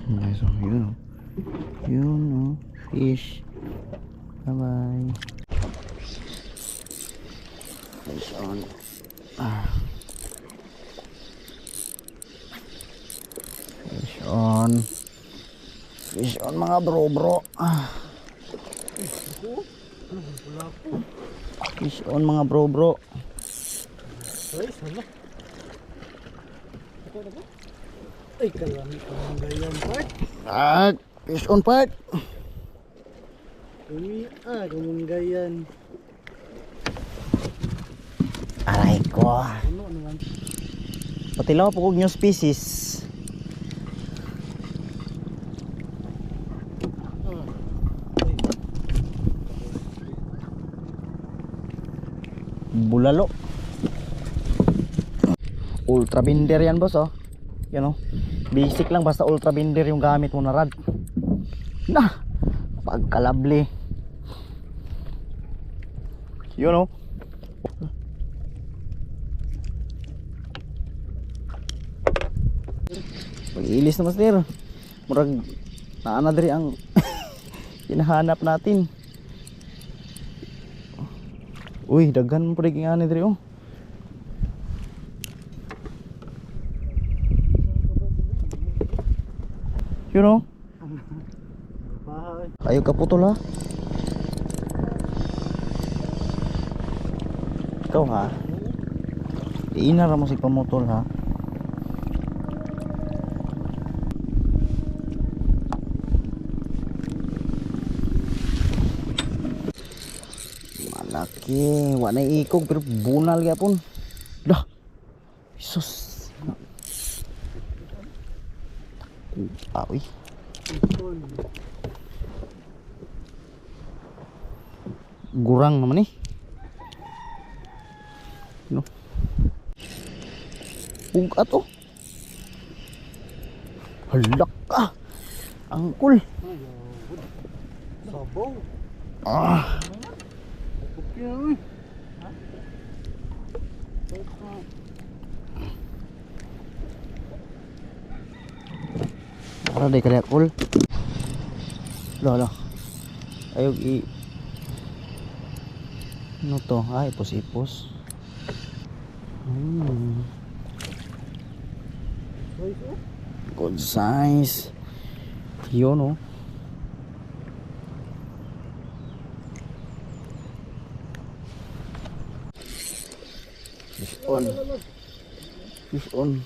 Guys, so yun o. Yun o. Fish. Bye bye. Fish on. Fish on. Fish on mga bro. Fish on mga bro. Ay, kalami kamanggayan part. Fish on part. Kamanggayan. Aray ko. Ano naman? Pati lang po kong new species. Bulalo. Ultra binder yan boss oh. Yan oh. Basic lang basta ultra binder yung gamit mo na rad. Nah, pagkalabli. Yun oh. Pag-ilis na master. Murag naana diri ang hinahanap natin. Uy, daghan mo pa rin nga diri oh. You know? Kayo kaputol ha. Ikaw ha. Iinara mo si pamutol ha. Malaki. Wala ikog pero bunal gyapon. Dah. Jesus. Uy. Gurang naman eh. No. Bugat oh. Halak ka. Angkol. Sabaw. Para day kaliat ul. Loh. Ayog i. Ano to? Ay, ipos-ipos. Good size. Yun oh. Fish on. Fish on.